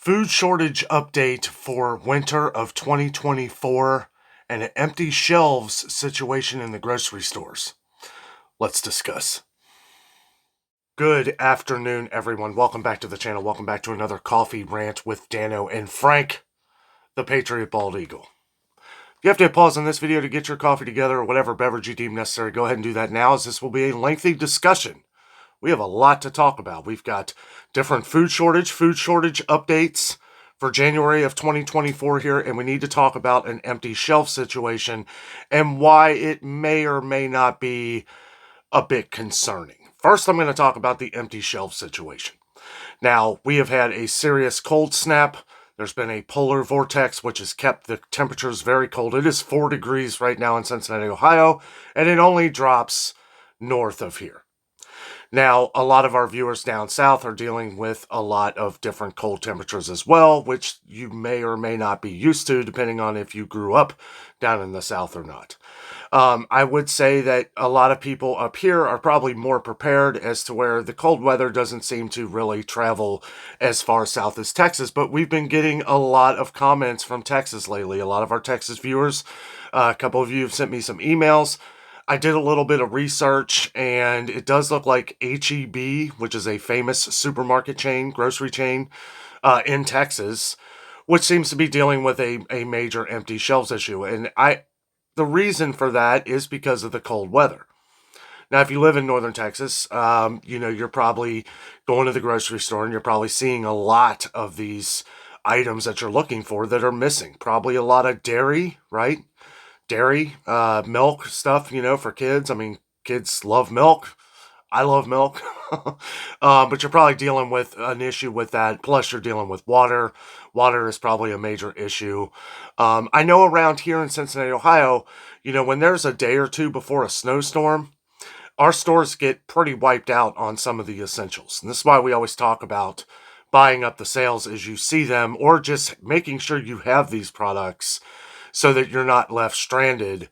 Food shortage update for winter of 2024 and an empty shelves situation in the grocery stores. Let's discuss. Good afternoon, everyone. Welcome back to the channel. Welcome back to another coffee rant with Dano and Frank, the Patriot Bald Eagle. If you have to hit pause on this video to get your coffee together or whatever beverage you deem necessary, go ahead and do that now, as this will be a lengthy discussion. We have a lot to talk about. We've got different food shortage updates for January of 2024 here, and we need to talk about an empty shelf situation and why it may or may not be a bit concerning. First, I'm going to talk about the empty shelf situation. Now, we have had a serious cold snap. There's been a polar vortex, which has kept the temperatures very cold. It is 4 degrees right now in Cincinnati, Ohio, and it only drops north of here. Now, a lot of our viewers down south are dealing with a lot of different cold temperatures as well, which you may or may not be used to, depending on if you grew up down in the south or not. I would say that a lot of people up here are probably more prepared, as to where the cold weather doesn't seem to really travel as far south as Texas, but we've been getting a lot of comments from Texas lately. A lot of our Texas viewers, a couple of you have sent me some emails. I did a little bit of research, and it does look like H-E-B, which is a famous supermarket chain, grocery chain in Texas, which seems to be dealing with a major empty shelves issue. And the reason for that is because of the cold weather. Now, if you live in northern Texas, you're probably going to the grocery store and you're probably seeing a lot of these items that you're looking for that are missing. Probably a lot of dairy, right? Dairy, milk stuff, for kids. I mean, kids love milk. I love milk. But you're probably dealing with an issue with that. Plus, you're dealing with water. Water is probably a major issue. I know around here in Cincinnati, Ohio, when there's a day or two before a snowstorm, our stores get pretty wiped out on some of the essentials. And this is why we always talk about buying up the sales as you see them, or just making sure you have these products so that you're not left stranded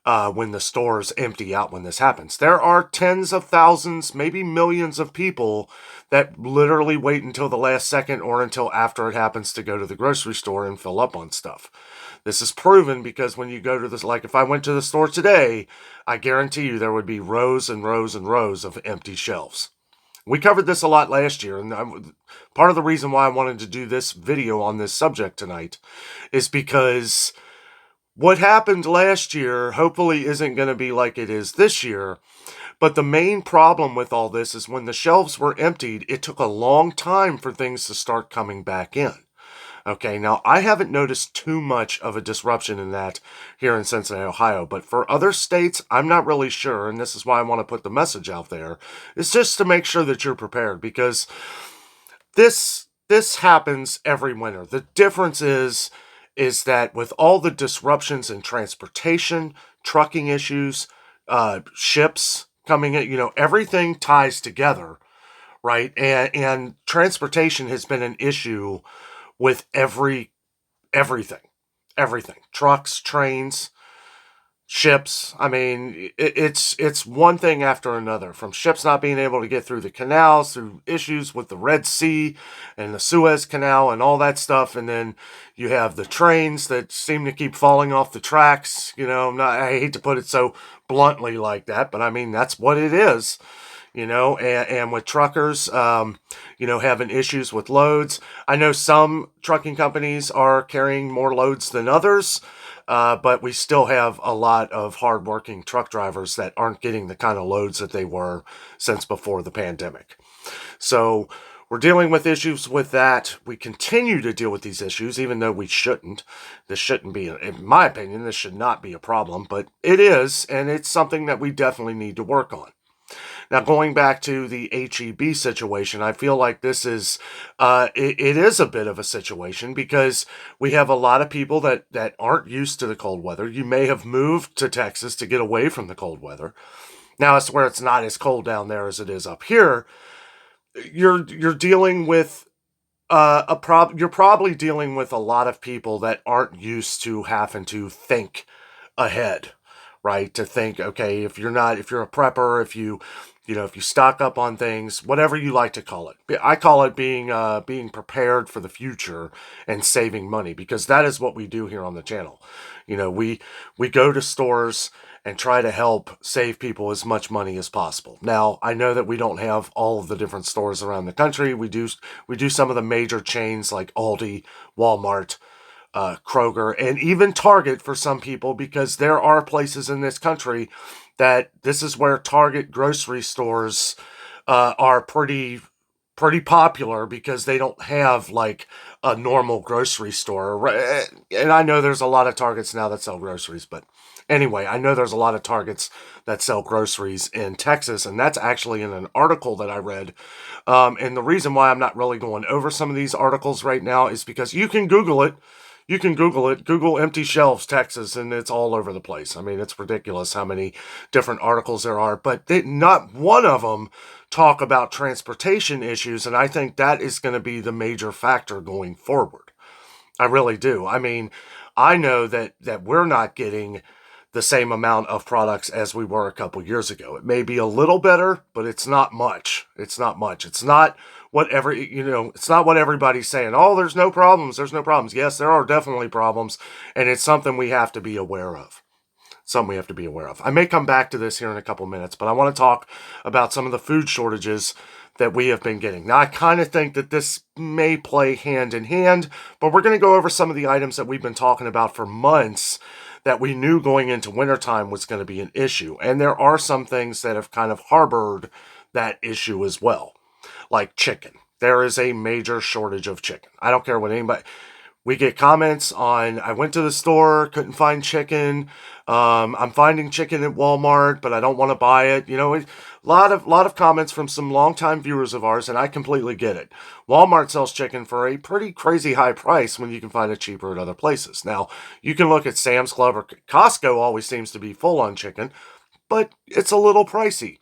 when the stores empty out when this happens. There are tens of thousands, maybe millions of people that literally wait until the last second or until after it happens to go to the grocery store and fill up on stuff. This is proven because when you go to this, like if I went to the store today, I guarantee you there would be rows and rows and rows of empty shelves. We covered this a lot last year, and part of the reason why I wanted to do this video on this subject tonight is because what happened last year hopefully isn't going to be like it is this year. But the main problem with all this is when the shelves were emptied, it took a long time for things to start coming back in. Okay, now I haven't noticed too much of a disruption in that here in Cincinnati, Ohio, but for other states, I'm not really sure, and this is why I want to put the message out there. It's just to make sure that you're prepared, because this happens every winter. The difference is that with all the disruptions in transportation, trucking issues, ships coming in, everything ties together, right? And transportation has been an issue with everything, trucks, trains, ships. I mean, it's one thing after another, from ships not being able to get through the canals, through issues with the Red Sea and the Suez Canal and all that stuff. And then you have the trains that seem to keep falling off the tracks. I hate to put it so bluntly like that, but I mean, that's what it is. And with truckers, having issues with loads. I know some trucking companies are carrying more loads than others, but we still have a lot of hardworking truck drivers that aren't getting the kind of loads that they were since before the pandemic. So we're dealing with issues with that. We continue to deal with these issues, even though we shouldn't. This shouldn't be, in my opinion, this should not be a problem, but it is, and it's something that we definitely need to work on. Now, going back to the H-E-B situation, I feel like this is, it is a bit of a situation, because we have a lot of people that aren't used to the cold weather. You may have moved to Texas to get away from the cold weather. Now, it's where it's not as cold down there as it is up here. You're dealing with you're probably dealing with a lot of people that aren't used to having to think ahead, right? To think, okay, if you're a prepper, if you if you stock up on things, whatever you like to call it. I call it being prepared for the future and saving money, because that is what we do here on the channel. We go to stores and try to help save people as much money as possible. Now, I know that we don't have all of the different stores around the country. We do some of the major chains like Aldi, Walmart, Kroger, and even Target for some people, because there are places in this country that this is where Target grocery stores are pretty popular, because they don't have like a normal grocery store. And I know there's a lot of Targets now that sell groceries, but anyway, I know there's a lot of Targets that sell groceries in Texas, and that's actually in an article that I read. And the reason why I'm not really going over some of these articles right now is because you can Google it. Google empty shelves, Texas, and it's all over the place. I mean, it's ridiculous how many different articles there are, but not one of them talk about transportation issues, and I think that is going to be the major factor going forward. I really do. I mean, I know that we're not getting the same amount of products as we were a couple years ago. It may be a little better, but it's not much. It's not much. It's not it's not what everybody's saying. Oh, there's no problems. There's no problems. Yes, there are definitely problems, and it's something we have to be aware of. I may come back to this here in a couple minutes, but I want to talk about some of the food shortages that we have been getting. Now, I kind of think that this may play hand in hand, but we're going to go over some of the items that we've been talking about for months that we knew going into wintertime was going to be an issue. And there are some things that have kind of harbored that issue as well, like chicken. There is a major shortage of chicken. I don't care what anybody... We get comments on, I went to the store, couldn't find chicken. I'm finding chicken at Walmart, but I don't want to buy it. A lot of comments from some longtime viewers of ours, and I completely get it. Walmart sells chicken for a pretty crazy high price when you can find it cheaper at other places. Now, you can look at Sam's Club, or Costco always seems to be full on chicken, but it's a little pricey.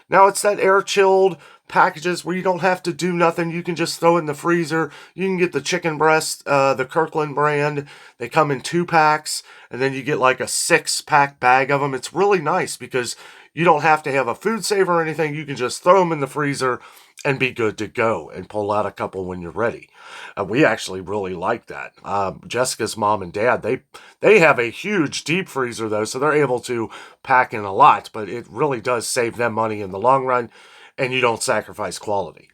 Now, it's that air-chilled packages where you don't have to do nothing. You can just throw it in the freezer. You can get the chicken breast, the Kirkland brand. They come in 2-packs, and then you get like a 6-pack bag of them. It's really nice because you don't have to have a food saver or anything. You can just throw them in the freezer and be good to go and pull out a couple when you're ready. We actually really like that. Jessica's mom and dad, they have a huge deep freezer though, so they're able to pack in a lot, but it really does save them money in the long run, and you don't sacrifice quality.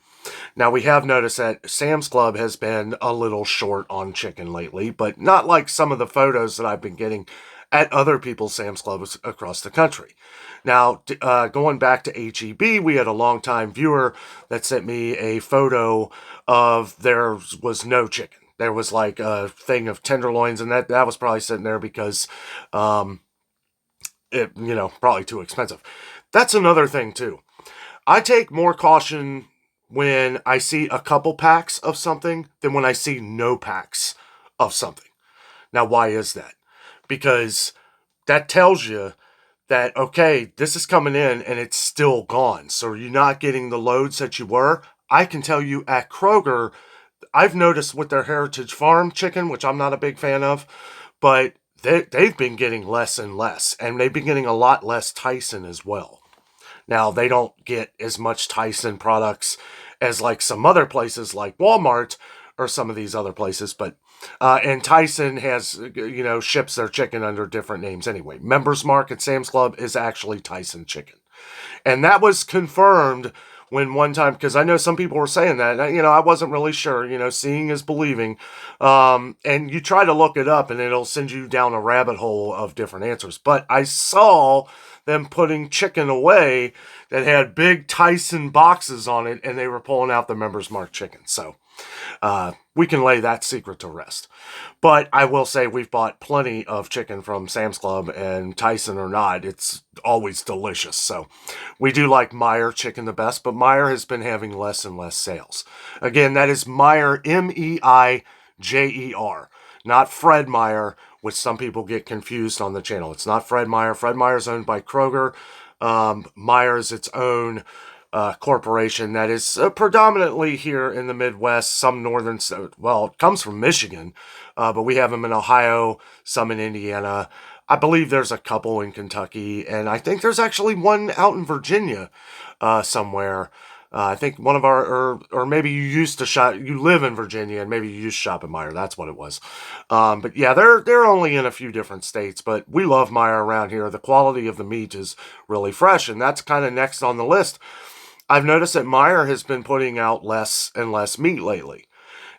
Now, we have noticed that Sam's Club has been a little short on chicken lately, but not like some of the photos that I've been getting at other people's Sam's Clubs across the country. Now, going back to HEB, we had a longtime viewer that sent me a photo of there was no chicken. There was like a thing of tenderloins, and that was probably sitting there because, probably too expensive. That's another thing, too. I take more caution when I see a couple packs of something than when I see no packs of something. Now, why is that? Because that tells you that, okay, this is coming in and it's still gone. So you're not getting the loads that you were. I can tell you at Kroger, I've noticed with their Heritage Farm chicken, which I'm not a big fan of, but they've been getting less and less. And they've been getting a lot less Tyson as well. Now, they don't get as much Tyson products as like some other places like Walmart or some of these other places, but and Tyson has, ships their chicken under different names anyway. Members Mark at Sam's Club is actually Tyson chicken. And that was confirmed when one time, because I know some people were saying that, and, I wasn't really sure, seeing is believing. And you try to look it up and it'll send you down a rabbit hole of different answers. But I saw them putting chicken away that had big Tyson boxes on it, and they were pulling out the Members Mark chicken. So we can lay that secret to rest. But I will say we've bought plenty of chicken from Sam's Club, and Tyson or not, it's always delicious. So we do like Meijer chicken the best, but Meijer has been having less and less sales. Again, that is Meijer, Meijer, not Fred Meyer, which some people get confused on the channel. It's not Fred Meyer. Fred Meyer is owned by Kroger. Meijer is its own corporation that is predominantly here in the Midwest, some northern, it comes from Michigan, but we have them in Ohio, some in Indiana. I believe there's a couple in Kentucky, and I think there's actually one out in Virginia somewhere. I think one of our, or maybe you used to shop, you live in Virginia, and maybe you used to shop at Meijer. That's what it was. But yeah, they're only in a few different states, but we love Meijer around here. The quality of the meat is really fresh, and that's kind of next on the list. I've noticed that Meijer has been putting out less and less meat lately.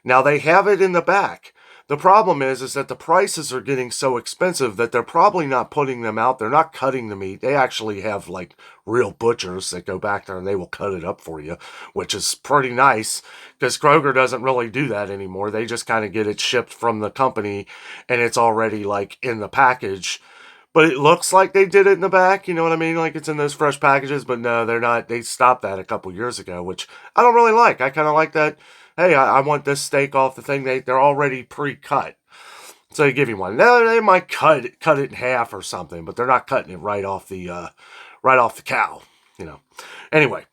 Now they have it in the back. The problem is that the prices are getting so expensive that they're probably not putting them out. They're not cutting the meat. They actually have like real butchers that go back there and they will cut it up for you, which is pretty nice because Kroger doesn't really do that anymore. They just kind of get it shipped from the company and it's already like in the package. But it looks like they did it in the back, you know what I mean? Like it's in those fresh packages, but no, they're not. They stopped that a couple years ago, which I don't really like. I kind of like that. Hey, I want this steak off the thing. They're already pre-cut. So they give you one. Now they might cut it in half or something, but they're not cutting it right off the cow, you know. Anyway,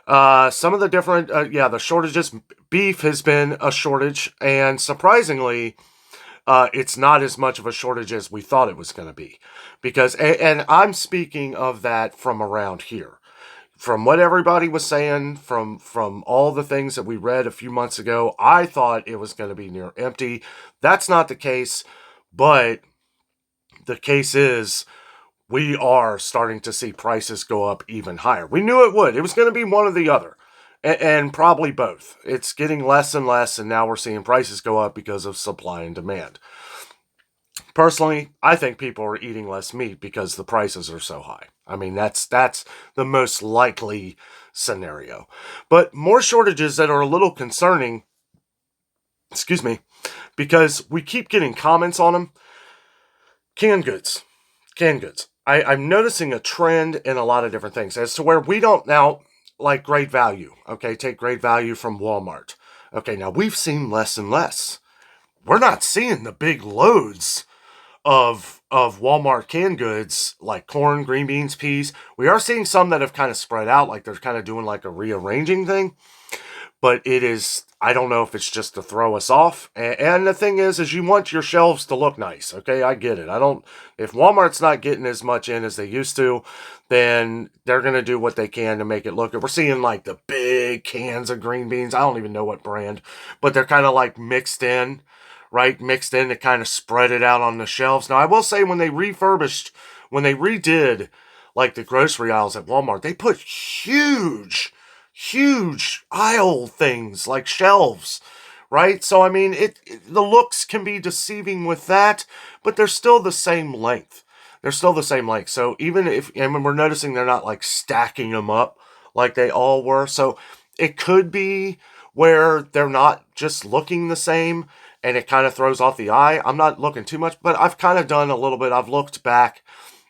some of the different the shortages. Beef has been a shortage, and surprisingly, it's not as much of a shortage as we thought it was going to be. Because, and I'm speaking of that from around here. From what everybody was saying, from all the things that we read a few months ago, I thought it was going to be near empty. That's not the case, but the case is we are starting to see prices go up even higher. We knew it would. It was going to be one or the other, and probably both. It's getting less and less, and now we're seeing prices go up because of supply and demand. Personally, I think people are eating less meat because the prices are so high. I mean, that's the most likely scenario. But more shortages that are a little concerning, excuse me, because we keep getting comments on them. Canned goods. Canned goods. I'm noticing a trend in a lot of different things as to where we don't now, like Great Value. Okay, take Great Value from Walmart. Okay, now we've seen less and less. We're not seeing the big loads of Walmart canned goods like corn, green beans, peas. We are seeing some that have kind of spread out, like they're kind of doing like a rearranging thing. But it is, I don't know if it's just to throw us off. And the thing is you want your shelves to look nice. Okay, I get it. If Walmart's not getting as much in as they used to, then they're going to do what they can to make it look good. We're seeing like the big cans of green beans. I don't even know what brand, but they're kind of like mixed in. Right, mixed in to kind of spread it out on the shelves. Now, I will say when they redid like the grocery aisles at Walmart, they put huge aisle things like shelves, right? So, I mean, the looks can be deceiving with that, but they're still the same length. They're still the same length. So even and we're noticing they're not like stacking them up like they all were. So it could be where they're not just looking the same and it kind of throws off the eye. I'm not looking too much, but I've kind of done a little bit. I've looked back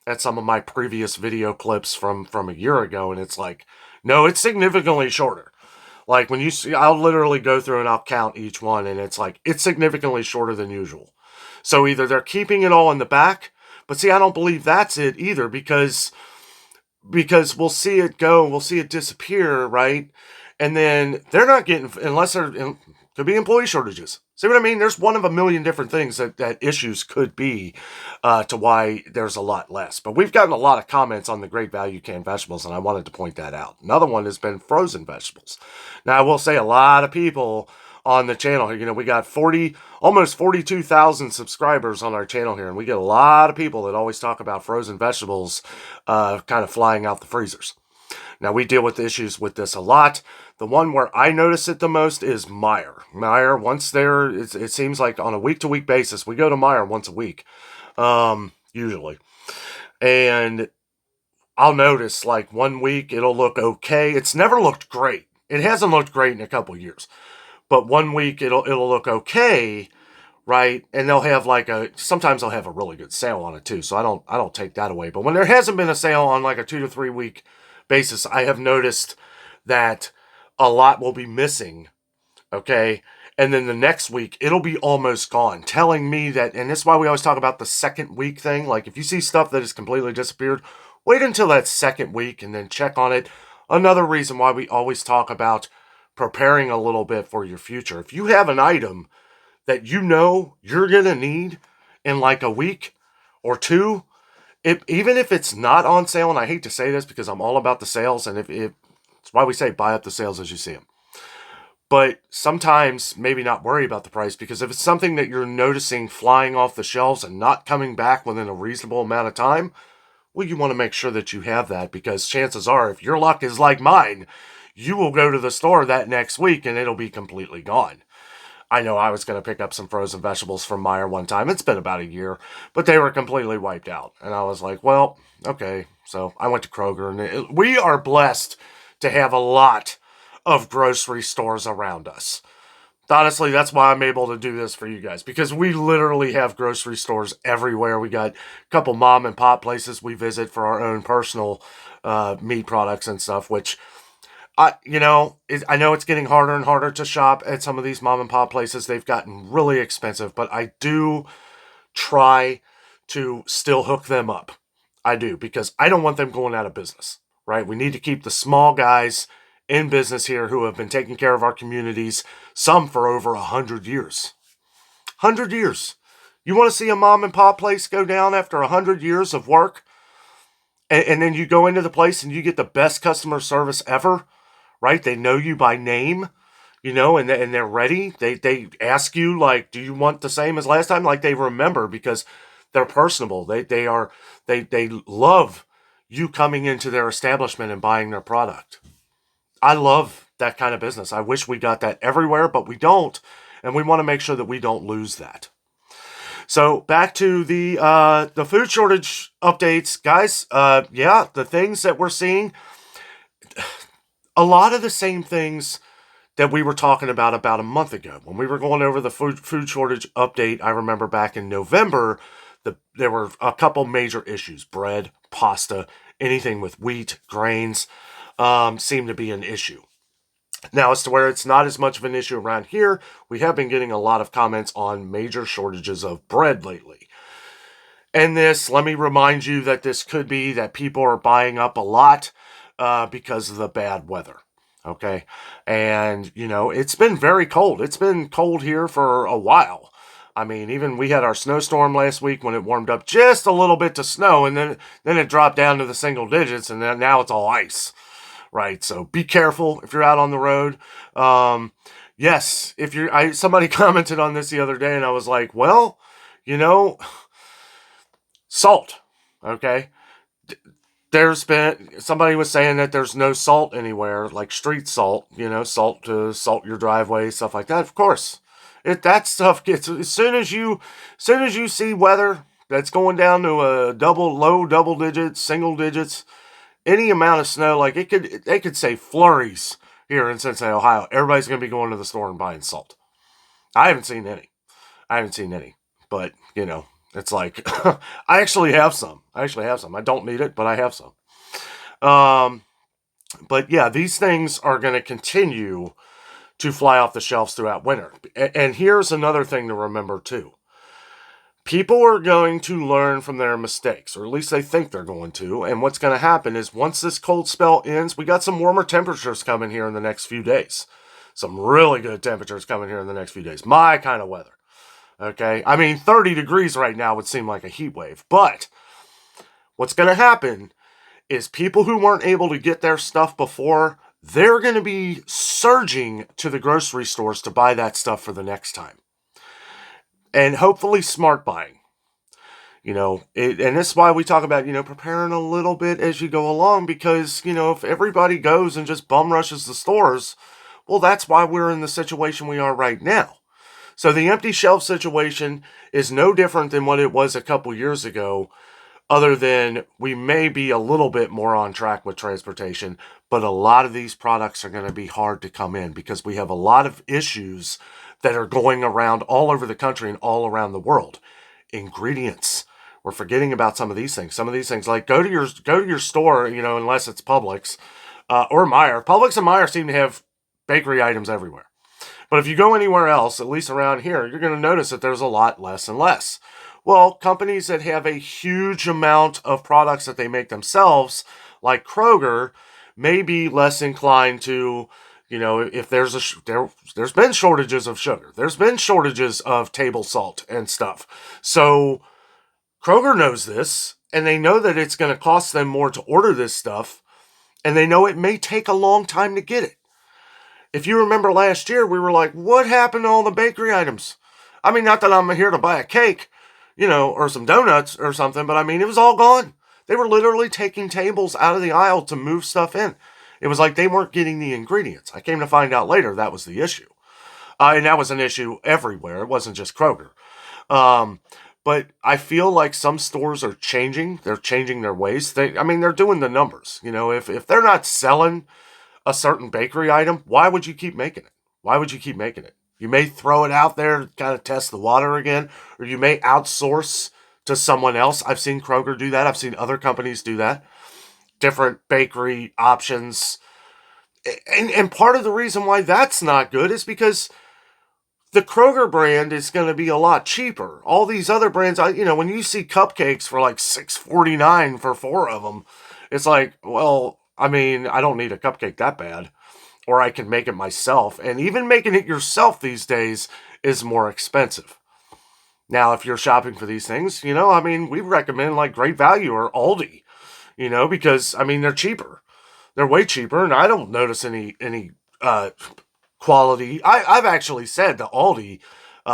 at some of my previous video clips from a year ago, and it's like, no, it's significantly shorter. Like when you see, I'll literally go through and I'll count each one, and it's like, it's significantly shorter than usual. So either they're keeping it all in the back, but see, I don't believe that's it either because we'll see it go, we'll see it disappear, right? And then they're not getting, unless could be employee shortages. See what I mean? There's one of a million different things that issues could be to why there's a lot less. But we've gotten a lot of comments on the Great Value canned vegetables, and I wanted to point that out. Another one has been frozen vegetables. Now, I will say a lot of people on the channel here, we got almost 42,000 subscribers on our channel here, and we get a lot of people that always talk about frozen vegetables kind of flying out the freezers. Now, we deal with issues with this a lot. The one where I notice it the most is Meijer. Meijer, once there, it seems like on a week-to-week basis, we go to Meijer once a week, usually. And I'll notice, like, 1 week, it'll look okay. It's never looked great. It hasn't looked great in a couple years. But 1 week, it'll look okay, right? And they'll have sometimes they'll have a really good sale on it too. So I don't take that away. But when there hasn't been a sale on like a 2 to 3 week basis, I have noticed that a lot will be missing, okay? And then the next week, it'll be almost gone, telling me that, and this is why we always talk about the second week thing. Like, if you see stuff that has completely disappeared, wait until that second week and then check on it. Another reason why we always talk about preparing a little bit for your future. If you have an item that you know you're going to need in like a week or two, even if it's not on sale, and I hate to say this because I'm all about the sales, and it's why we say buy up the sales as you see them. But sometimes maybe not worry about the price, because if it's something that you're noticing flying off the shelves and not coming back within a reasonable amount of time, well, you want to make sure that you have that, because chances are, if your luck is like mine, you will go to the store that next week and it'll be completely gone. I know I was going to pick up some frozen vegetables from Meijer one time. It's been about a year, but they were completely wiped out. And I was like, well, okay. So I went to Kroger, and we are blessed to have a lot of grocery stores around us. Honestly, that's why I'm able to do this for you guys, because we literally have grocery stores everywhere. We got a couple mom and pop places we visit for our own personal meat products and stuff, which I know it's getting harder and harder to shop at some of these mom and pop places. They've gotten really expensive, but I do try to still hook them up. I do, because I don't want them going out of business, right? We need to keep the small guys in business here who have been taking care of our communities, some for over 100 years. 100 years. You want to see a mom and pop place go down after 100 years of work? And then you go into the place and you get the best customer service ever, right? They know you by name, and they're ready. They ask you, like, do you want the same as last time? Like, they remember, because they're personable. They love you coming into their establishment and buying their product. I love that kind of business. I wish we got that everywhere, but we don't, and we want to make sure that we don't lose that. So back to the food shortage updates, guys. The things that we're seeing, a lot of the same things that we were talking about a month ago when we were going over the food shortage update. I remember back in November, there were a couple major issues: bread, pasta, anything with wheat, grains. Seem to be an issue. Now, as to where it's not as much of an issue around here, we have been getting a lot of comments on major shortages of bread lately. And this, let me remind you that this could be that people are buying up a lot because of the bad weather. Okay. And, it's been very cold. It's been cold here for a while. I mean, even we had our snowstorm last week when it warmed up just a little bit to snow, and then it dropped down to the single digits, and then now it's all ice. Right, so be careful if you're out on the road. Yes, somebody commented on this the other day, and I was like, well, salt. Okay, somebody was saying that there's no salt anywhere, like street salt. Salt to salt your driveway, stuff like that. Of course, that stuff gets as soon as you see weather that's going down to a low double digits, single digits. Any amount of snow, like they could say flurries here in Cincinnati, Ohio. Everybody's going to be going to the store and buying salt. I haven't seen any, but it's like I actually have some. I don't need it, but I have some. But yeah, these things are going to continue to fly off the shelves throughout winter. And here's another thing to remember too. People are going to learn from their mistakes, or at least they think they're going to. And what's going to happen is once this cold spell ends, we got some warmer temperatures coming here in the next few days. Some really good temperatures coming here in the next few days. My kind of weather. Okay? I mean, 30 degrees right now would seem like a heat wave. But what's going to happen is people who weren't able to get their stuff before, they're going to be surging to the grocery stores to buy that stuff for the next time. And hopefully smart buying. And this is why we talk about, preparing a little bit as you go along, because, if everybody goes and just bum rushes the stores, well, that's why we're in the situation we are right now. So the empty shelf situation is no different than what it was a couple years ago, other than we may be a little bit more on track with transportation, but a lot of these products are going to be hard to come in because we have a lot of issues that are going around all over the country and all around the world. Ingredients. We're forgetting about some of these things. Some of these things, like go to your store, unless it's Publix or Meijer. Publix and Meijer seem to have bakery items everywhere. But if you go anywhere else, at least around here, you're going to notice that there's a lot less and less. Well, companies that have a huge amount of products that they make themselves, like Kroger, may be less inclined to, if there's been shortages of sugar, there's been shortages of table salt and stuff. So Kroger knows this, and they know that it's going to cost them more to order this stuff, and they know it may take a long time to get it. If you remember last year, we were like, what happened to all the bakery items? I mean, not that I'm here to buy a cake, or some donuts or something, but I mean, it was all gone. They were literally taking tables out of the aisle to move stuff in. It was like they weren't getting the ingredients. I came to find out later that was the issue. And that was an issue everywhere. It wasn't just Kroger. But I feel like some stores are changing. They're changing their ways. They're doing the numbers. If they're not selling a certain bakery item, why would you keep making it? Why would you keep making it? You may throw it out there to kind of test the water again, or you may outsource to someone else. I've seen Kroger do that. I've seen other companies do that. Different bakery options. And part of the reason why that's not good is because the Kroger brand is going to be a lot cheaper. All these other brands, when you see cupcakes for like $6.49 for 4 of them, it's like, well, I don't need a cupcake that bad, or I can make it myself. And even making it yourself these days is more expensive. Now, if you're shopping for these things, we recommend like Great Value or Aldi, because they're cheaper. They're way cheaper, and I don't notice any quality. I've actually said to Aldi,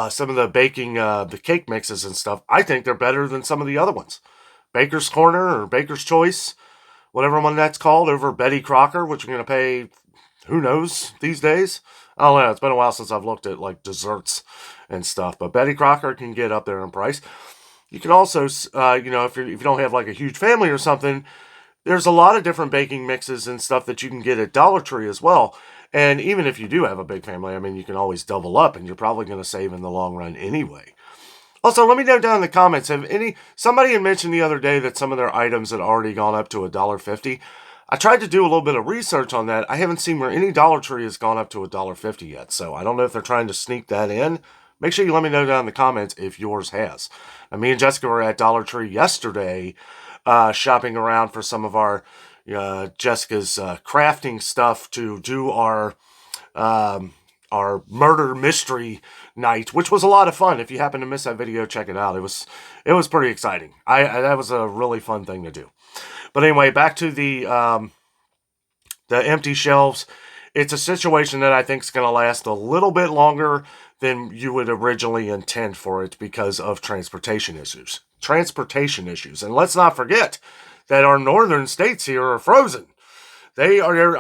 some of the baking, the cake mixes and stuff, I think they're better than some of the other ones. Baker's Corner or Baker's Choice, whatever one that's called, over Betty Crocker, which you're going to pay, who knows these days? I don't know. It's been a while since I've looked at like desserts and stuff, but Betty Crocker can get up there in price. You can also, if you don't have like a huge family or something, there's a lot of different baking mixes and stuff that you can get at Dollar Tree as well. And even if you do have a big family, you can always double up, and you're probably going to save in the long run anyway. Also, let me know down in the comments, somebody had mentioned the other day that some of their items had already gone up to $1.50. I tried to do a little bit of research on that. I haven't seen where any Dollar Tree has gone up to $1.50 yet, so I don't know if they're trying to sneak that in. Make sure you let me know down in the comments if yours has. Now, me and Jessica were at Dollar Tree yesterday, shopping around for some of our Jessica's crafting stuff to do our murder mystery night, which was a lot of fun. If you happen to miss that video, check it out. It was pretty exciting. That was a really fun thing to do. But anyway, back to the empty shelves. It's a situation that I think is going to last a little bit longer than you would originally intend for it because of transportation issues. And let's not forget that our northern states here are frozen. They are,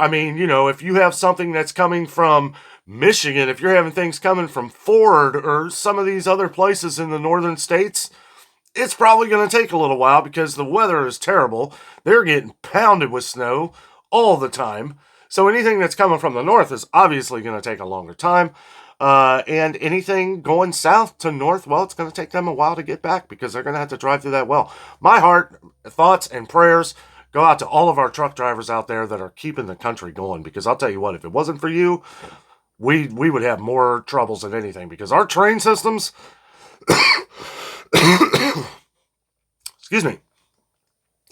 if you have something that's coming from Michigan, if you're having things coming from Ford or some of these other places in the northern states, it's probably going to take a little while because the weather is terrible. They're getting pounded with snow all the time. So anything that's coming from the north is obviously going to take a longer time. And anything going south to north, well, it's going to take them a while to get back because they're going to have to drive through that well. My heart, thoughts, and prayers go out to all of our truck drivers out there that are keeping the country going, because I'll tell you what, if it wasn't for you, we would have more troubles than anything, because our train systems, excuse me,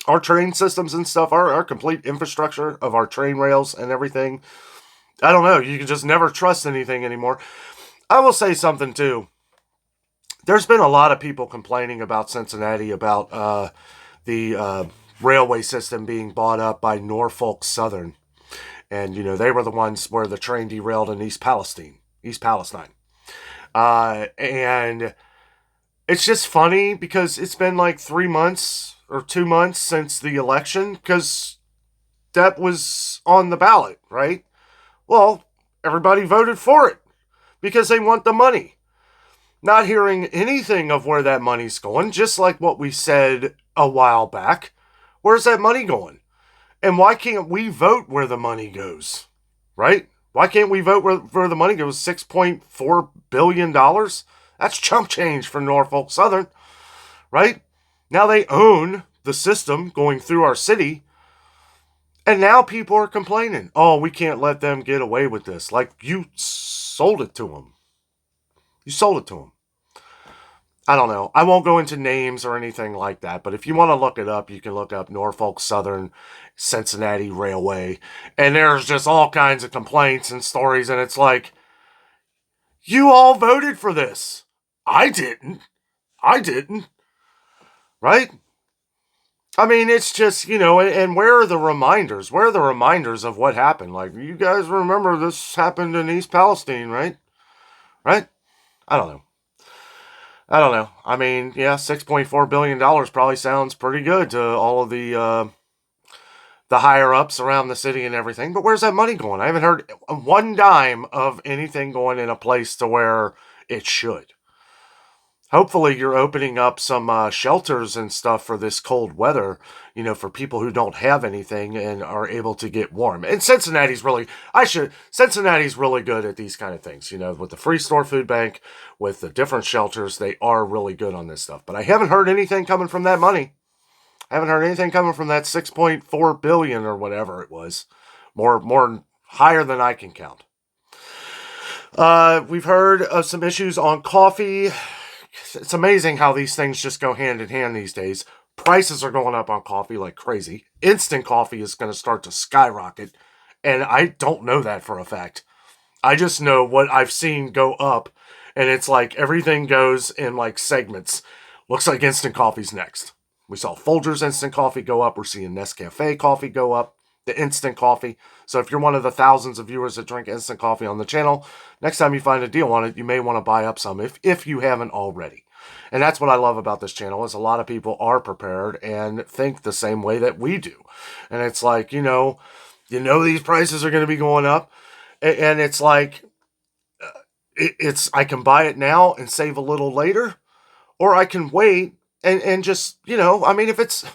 our train systems and stuff, our complete infrastructure of our train rails and everything, I don't know, you can just never trust anything anymore. I will say something too. There's been a lot of people complaining about Cincinnati, about the railway system being bought up by Norfolk Southern. And, they were the ones where the train derailed in East Palestine. And it's just funny because it's been like 3 months or 2 months since the election, because that was on the ballot, right? Well, everybody voted for it because they want the money. Not hearing anything of where that money's going, just like what we said a while back. Where's that money going? And why can't we vote where the money goes? Right? Why can't we vote where the money goes? $6.4 billion? That's chump change for Norfolk Southern. Right? Now they own the system going through our city. And now people are complaining. Oh, we can't let them get away with this. Like, you sold it to them. You sold it to them. I don't know. I won't go into names or anything like that, but if you want to look it up, you can look up Norfolk Southern Cincinnati Railway, and there's just all kinds of complaints and stories, and it's like, you all voted for this. I didn't. Right? I mean, it's just, and where are the reminders? Where are the reminders of what happened? Like, you guys remember this happened in East Palestine, right? Right? I don't know. I don't know. I mean, yeah, $6.4 billion probably sounds pretty good to all of the higher ups around the city and everything. But where's that money going? I haven't heard one dime of anything going in a place to where it should. Hopefully, you're opening up some shelters and stuff for this cold weather, for people who don't have anything and are able to get warm. And Cincinnati's really good at these kind of things, with the free store food bank, with the different shelters, they are really good on this stuff. But I haven't heard anything coming from that money. I haven't heard anything coming from that 6.4 billion or whatever it was. More higher than I can count. We've heard of some issues on coffee. It's amazing how these things just go hand in hand these days. Prices are going up on coffee like crazy. Instant coffee is going to start to skyrocket. And I don't know that for a fact. I just know what I've seen go up. And it's like everything goes in like segments. Looks like instant coffee's next. We saw Folgers instant coffee go up. We're seeing Nescafe coffee go up. The instant coffee. So if you're one of the thousands of viewers that drink instant coffee on the channel, next time you find a deal on it, you may want to buy up some if you haven't already. And that's what I love about this channel is a lot of people are prepared and think the same way that we do. And it's like, these prices are going to be going up. And it's like, I can buy it now and save a little later, or I can wait and just, if it's,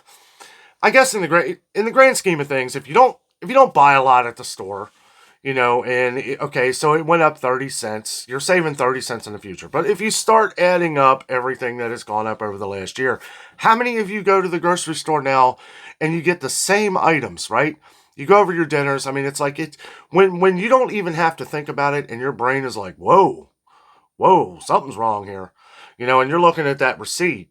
I guess in the grand scheme of things, if you don't buy a lot at the store, okay, so it went up 30 cents. You're saving 30 cents in the future. But if you start adding up everything that has gone up over the last year, how many of you go to the grocery store now and you get the same items, right? You go over your dinners. I mean, it's like when you don't even have to think about it and your brain is like, whoa, something's wrong here. And you're looking at that receipt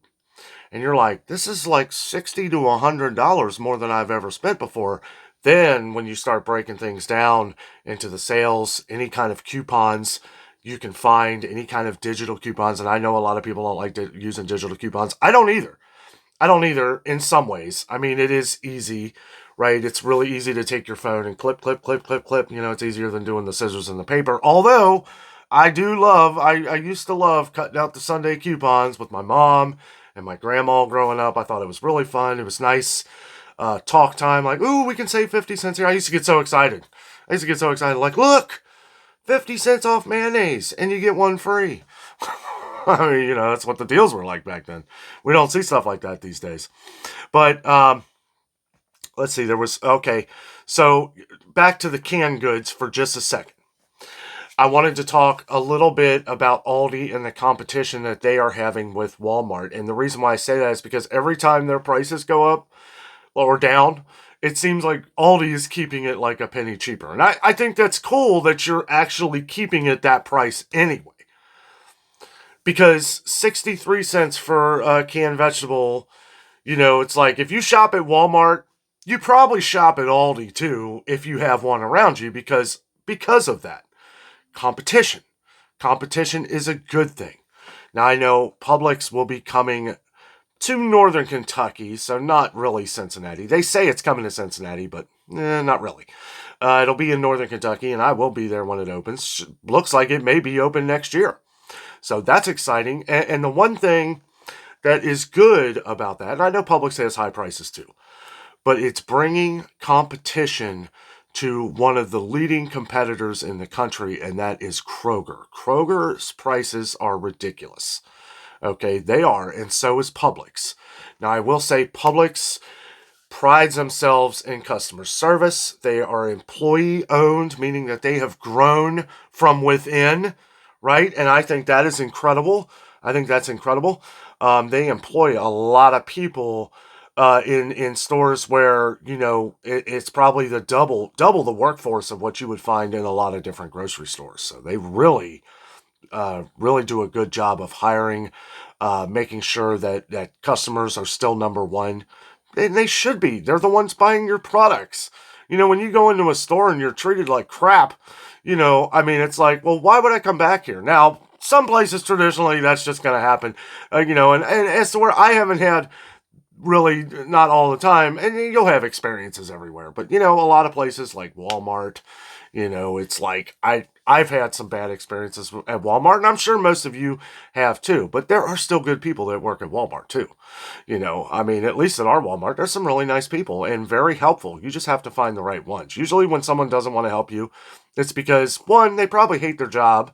and you're like, this is like $60 to $100 more than I've ever spent before. Then when you start breaking things down into the sales, any kind of coupons you can find, any kind of digital coupons, and I know a lot of people don't like using digital coupons. I don't either in some ways. I mean, it is easy, right? It's really easy to take your phone and clip. It's easier than doing the scissors and the paper. Although I used to love cutting out the Sunday coupons with my mom and my grandma growing up. I thought it was really fun. It was nice. Talk time, like, ooh, we can save 50 cents here. I used to get so excited. Like, look, 50 cents off mayonnaise, and you get one free. I mean, that's what the deals were like back then. We don't see stuff like that these days. But, let's see, okay, so back to the canned goods for just a second. I wanted to talk a little bit about Aldi and the competition that they are having with Walmart. And the reason why I say that is because every time their prices go up, or down, it seems like Aldi is keeping it like a penny cheaper. And I think that's cool that you're actually keeping it that price anyway. Because 63 cents for a canned vegetable, it's like if you shop at Walmart, you probably shop at Aldi too if you have one around you because of that. Competition. Competition is a good thing. Now I know Publix will be coming to northern Kentucky, so not really Cincinnati. They say it's coming to Cincinnati, but not really. It'll be in northern Kentucky, and I will be there when it opens. Looks like it may be open next year. So that's exciting. And the one thing that is good about that, and I know Publix has high prices too, but it's bringing competition to one of the leading competitors in the country, and that is Kroger. Kroger's prices are ridiculous. Okay, they are, and so is Publix. Now, I will say Publix prides themselves in customer service. They are employee-owned, meaning that they have grown from within, right? And I think that is incredible. I think that's incredible. They employ a lot of people in stores where, it's probably the double the workforce of what you would find in a lot of different grocery stores. So they really do a good job of hiring, making sure that customers are still number one. And they should be. They're the ones buying your products. When you go into a store and you're treated like crap, it's like, well, why would I come back here? Now, some places traditionally that's just going to happen, and as to where I haven't had really not all the time, and you'll have experiences everywhere, but a lot of places like Walmart, it's like I've had some bad experiences at Walmart, and I'm sure most of you have too, but there are still good people that work at Walmart too. I mean, at least at our Walmart, there's some really nice people and very helpful. You just have to find the right ones. Usually when someone doesn't want to help you, it's because one, they probably hate their job,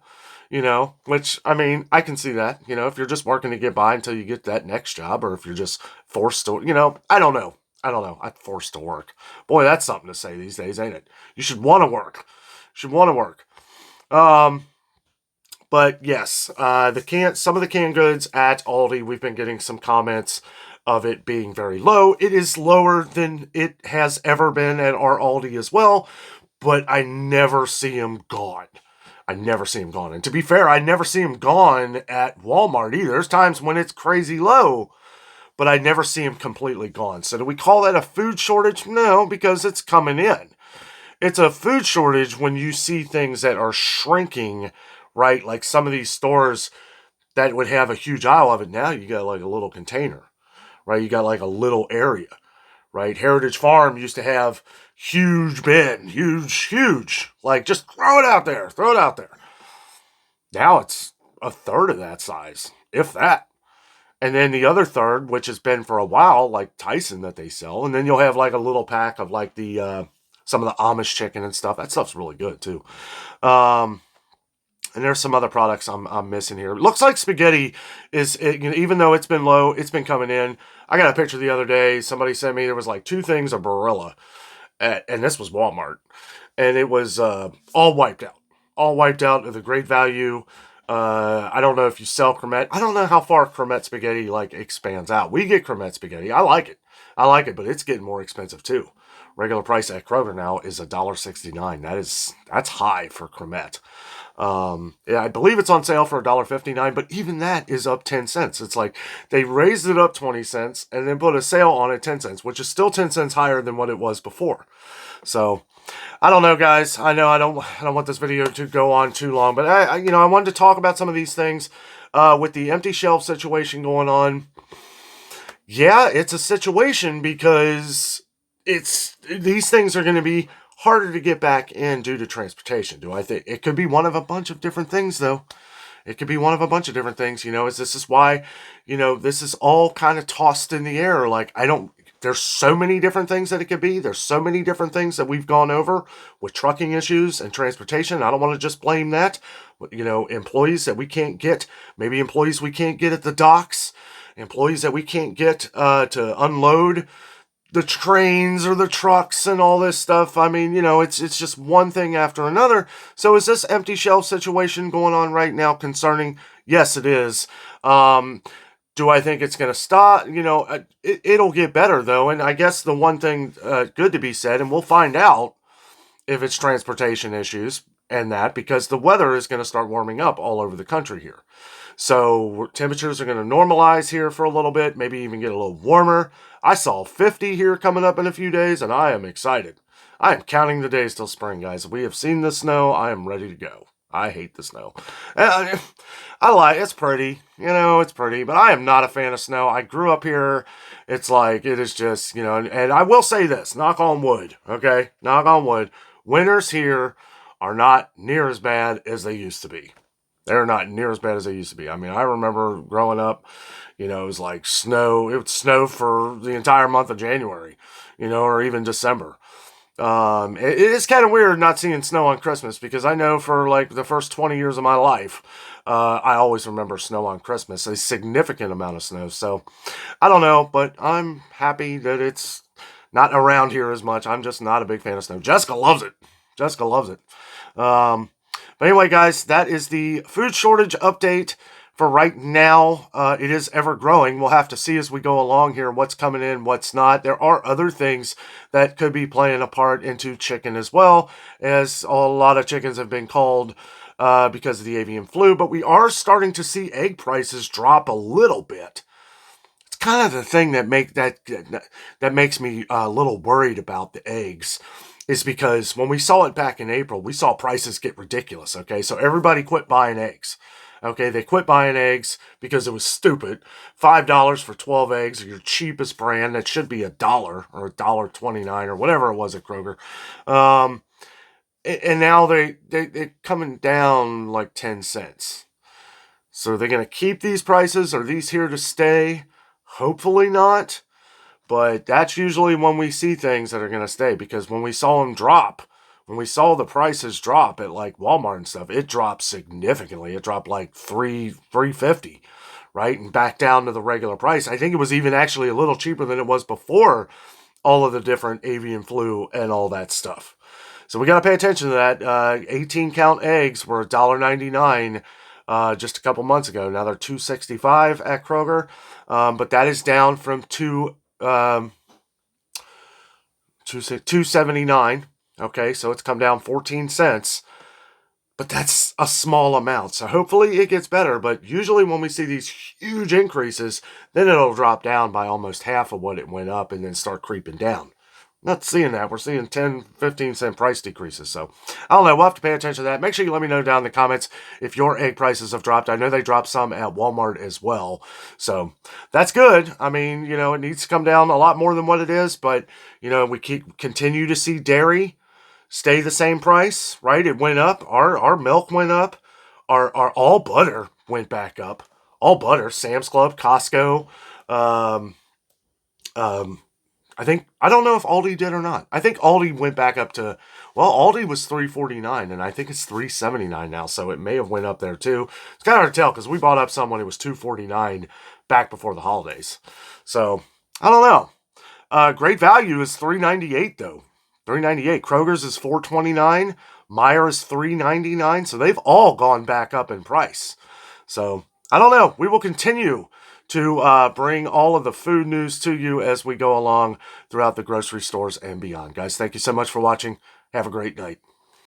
which, I mean, I can see that, if you're just working to get by until you get that next job, or if you're just forced to, I don't know. I'm forced to work. Boy, that's something to say these days, ain't it? You should want to work. Should want to work. But yes, some of the canned goods at Aldi, we've been getting some comments of it being very low. It is lower than it has ever been at our Aldi as well, but I never see them gone. I never see them gone. And to be fair, I never see them gone at Walmart either. There's times when it's crazy low, but I never see them completely gone. So do we call that a food shortage? No, because it's coming in. It's a food shortage when you see things that are shrinking, right? Like some of these stores that would have a huge aisle of it. Now you got like a little container, right? You got like a little area, right? Heritage Farm used to have huge bin, huge. Like just throw it out there. Now it's a third of that size, if that. And then the other third, which has been for a while, like Tyson that they sell. And then you'll have like a little pack of like the some of the Amish chicken and stuff. That stuff's really good too. And there's some other products I'm missing here. It looks like spaghetti even though it's been low, it's been coming in. I got a picture the other day. Somebody sent me, there was like 2 things of Barilla, and this was Walmart, and it was all wiped out of the great value. I don't know if you sell Cremette. I don't know how far Cremette spaghetti like expands out. We get Cremette spaghetti. I like it, but it's getting more expensive too. Regular price at Kroger now is $1.69. That's high for Cremette. Yeah, I believe it's on sale for $1.59, but even that is up 10 cents. It's like they raised it up 20 cents and then put a sale on it 10 cents, which is still 10 cents higher than what it was before. So I don't know, guys. I know I don't want this video to go on too long, but I wanted to talk about some of these things with the empty shelf situation going on. Yeah, it's a situation because these things are going to be harder to get back in due to transportation. Do I think it could be one of a bunch of different things, though? It could be one of a bunch of different things. This is why, this is all kind of tossed in the air. Like, there's so many different things that it could be. There's so many different things that we've gone over with trucking issues and transportation. I don't want to just blame that. Employees that we can't get, maybe employees we can't get at the docks, employees that we can't get to unload the trains or the trucks and all this stuff. I mean, it's just one thing after another. So is this empty shelf situation going on right now concerning? Yes, it is. Do I think it's going to stop? It'll get better though. And I guess the one thing good to be said, and we'll find out if it's transportation issues and that, because the weather is going to start warming up all over the country here. So temperatures are going to normalize here for a little bit, maybe even get a little warmer. I saw 50 here coming up in a few days, and I am excited. I am counting the days till spring, guys. We have seen the snow. I am ready to go. I hate the snow. It's pretty. It's pretty, but I am not a fan of snow. I grew up here. It's like, it is just, and I will say this, knock on wood, okay? Knock on wood. Winters here are not near as bad as they used to be. They're not near as bad as they used to be. I mean, I remember growing up, it was like snow. It would snow for the entire month of January, or even December. It is kind of weird not seeing snow on Christmas, because I know for like the first 20 years of my life, I always remember snow on Christmas, a significant amount of snow. So I don't know, but I'm happy that it's not around here as much. I'm just not a big fan of snow. Jessica loves it. But anyway, guys, that is the food shortage update for right now. It is ever growing. We'll have to see as we go along here what's coming in, what's not. There are other things that could be playing a part into chicken as well, as a lot of chickens have been called because of the avian flu. But we are starting to see egg prices drop a little bit. It's kind of the thing that makes me a little worried about the eggs, is because when we saw it back in April, we saw prices get ridiculous, okay? So everybody quit buying eggs. Okay, they quit buying eggs because it was stupid. $5 for 12 eggs, your cheapest brand. That should be $1 or $1.29 or whatever it was at Kroger. And now they're coming down like 10 cents. So they're going to keep these prices? Are these here to stay? Hopefully not. But that's usually when we see things that are going to stay, because when we saw them drop, when we saw the prices drop at like Walmart and stuff, it dropped significantly. It dropped like $3.50, right? And back down to the regular price. I think it was even actually a little cheaper than it was before all of the different avian flu and all that stuff. So we got to pay attention to that. 18 count eggs were $1.99 just a couple months ago. Now they're $2.65 at Kroger, but that is down from $2.79. Okay, so it's come down 14 cents, but that's a small amount. So hopefully it gets better. But usually when we see these huge increases, then it'll drop down by almost half of what it went up and then start creeping down. Not seeing that. We're seeing 10, 15 cent price decreases. So, I don't know. We'll have to pay attention to that. Make sure you let me know down in the comments if your egg prices have dropped. I know they dropped some at Walmart as well. So, that's good. I mean, it needs to come down a lot more than what it is. But, we continue to see dairy stay the same price, right? It went up. Our milk went up. Our all butter went back up. All butter. Sam's Club, Costco, I don't know if Aldi did or not. I think Aldi went back up to, Aldi was $3.49 and I think it's $3.79 now, so it may have went up there too. It's kind of hard to tell because we bought up some when it was $2.49 back before the holidays. So, I don't know. Great Value is $3.98 though. $3.98. Kroger's is $4.29. Meijer is $3.99. So they've all gone back up in price. So, I don't know. We will continue to bring all of the food news to you as we go along throughout the grocery stores and beyond. Guys, thank you so much for watching. Have a great night.